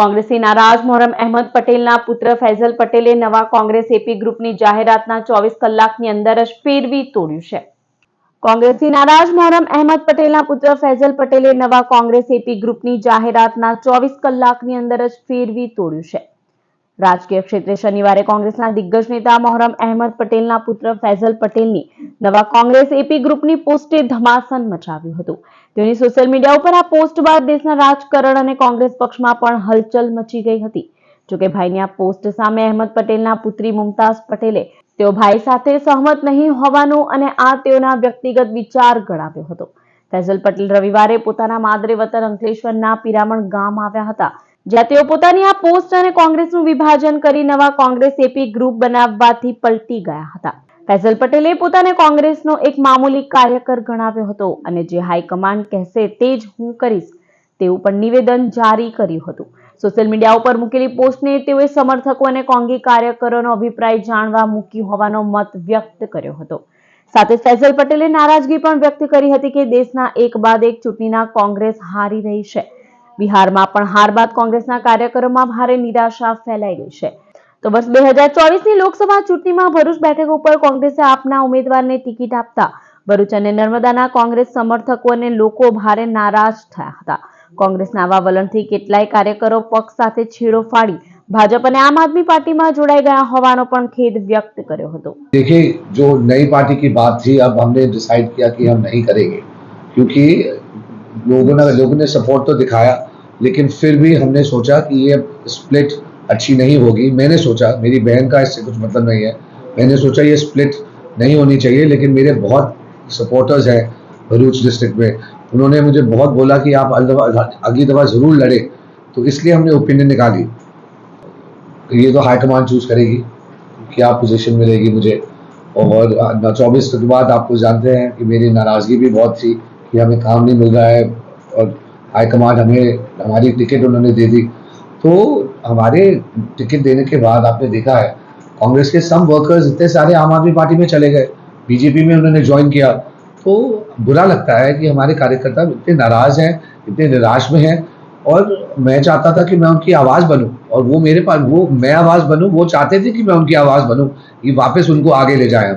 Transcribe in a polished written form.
કોંગ્રેસથી નારાજ મોહરમ અહેમદ પટેલના પુત્ર ફૈઝલ પટેલે નવા કોંગ્રેસ એપી ગ્રુપની જાહેરાતના 24 કલાકની અંદર જ ફેરવી તોડ્યું છે. કોંગ્રેસથી નારાજ મોહરમ અહેમદ પટેલના પુત્ર ફૈઝલ પટેલે નવા કોંગ્રેસ એપી ગ્રુપની જાહેરાતના 24 કલાકની અંદર જ ફેરવી તોડ્યું છે. રાજકીય ક્ષેત્રે શનિવારે કોંગ્રેસના દિગ્ગજ નેતા મોહરમ અહેમદ પટેલના પુત્ર ફૈઝલ પટેલની નવા કોંગ્રેસ એપી ગ્રુપની પોસ્ટે ધમાસન મચાવ્યું હતું. તેની સોશિયલ મીડિયા ઉપર આ પોસ્ટ બાદ દેશના રાજકારણ અને કોંગ્રેસ પક્ષમાં પણ હલચલ મચી ગઈ હતી. જોકે ભાઈની આ પોસ્ટ સામે અહેમદ પટેલના પુત્રી મુમતાઝ પટેલે તેઓ ભાઈ સાથે સહમત નહીં હોવાનું અને આ તેઓના વ્યક્તિગત વિચાર ગણાવ્યો હતો. ફૈઝલ પટેલ રવિવારે પોતાના માદરે વતન અંકલેશ્વરના પિરામણ ગામ આવ્યા હતા, જ્યાં તેઓ પોતાની આ પોસ્ટ અને કોંગ્રેસનું વિભાજન કરી નવા કોંગ્રેસ એપી ગ્રુપ બનાવવાથી પલટી ગયા હતા. ફૈઝલ પટેલે પોતાને કોંગ્રેસનો એક મામૂલી કાર્યકર ગણાવ્યો હતો અને જે હાઈકમાન્ડ કહેશે તે જ હું કરીશ તેવું પણ નિવેદન જારી કર્યું હતું. સોશિયલ મીડિયા ઉપર મૂકેલી પોસ્ટને તેઓએ સમર્થકો અને કોંગી કાર્યકરોનો અભિપ્રાય જાણવા મૂકી હોવાનો મત વ્યક્ત કર્યો હતો. સાથે ફૈઝલ પટેલે નારાજગી પણ વ્યક્ત કરી હતી કે દેશના એક બાદ એક ચૂંટણીના કોંગ્રેસ હારી રહી છે. બિહારમાં પણ હાર બાદ કોંગ્રેસના કાર્યકરોમાં ભારે નિરાશા ફેલાઈ ગઈ છે. તો વર્ષ 2024ની લોકસભા ચૂંટણીમાં ભરૂચ બેઠક ઉપર કોંગ્રેસે આપના ઉમેદવારને ટિકિટ આપતા ભરૂચ અને નર્મદાના કોંગ્રેસ સમર્થકો અને લોકો ભારે નારાજ થયા હતા. કોંગ્રેસના આવા વલણથી કેટલાય કાર્યકરો પક્ષ સાથે છેડો ફાડી ભાજપ અને આમ આદમી પાર્ટીમાં જોડાઈ ગયા હોવાનો પણ ખેદ વ્યક્ત કર્યો હતો. देखिए, जो नई पार्टी की बात थी, अब हमने डिसाइड किया कि हम नहीं करेंगे, क्योंकि लोगों ने सपोर्ट तो दिखाया, लेकिन फिर भी हमने सोचा कि ये स्प्लिट अच्छी नहीं होगी. मैंने सोचा, मेरी बहन का इससे कुछ मतलब नहीं है, मैंने सोचा ये स्प्लिट नहीं होनी चाहिए. लेकिन मेरे बहुत सपोर्टर्स हैं भरूच डिस्ट्रिक्ट में, उन्होंने मुझे बहुत बोला कि आप अगली दफ़ा ज़रूर लड़े, तो इसलिए हमने ओपिनियन निकाली. ये तो हाईकमान चूज करेगी क्या पोजीशन मिलेगी मुझे. और 24 के बाद आपको जानते हैं कि मेरी नाराज़गी भी बहुत थी कि हमें काम नहीं मिल रहा है और हाईकमान हमें हमारी टिकट उन्होंने दे दी. तो हमारे टिकट देने के बाद आपने देखा है कांग्रेस के सम वर्कर्स इतने सारे आम आदमी पार्टी में चले गए, बीजेपी में उन्होंने ज्वाइन किया. तो बुरा लगता है कि हमारे कार्यकर्ता इतने नाराज़ हैं, इतने निराश में हैं. और मैं चाहता था कि मैं उनकी आवाज़ बनूं और वो मेरे पास, वो मैं आवाज़ बनूं, वो चाहते थे कि मैं उनकी आवाज़ बनूं कि वापस उनको आगे ले जाएं हम.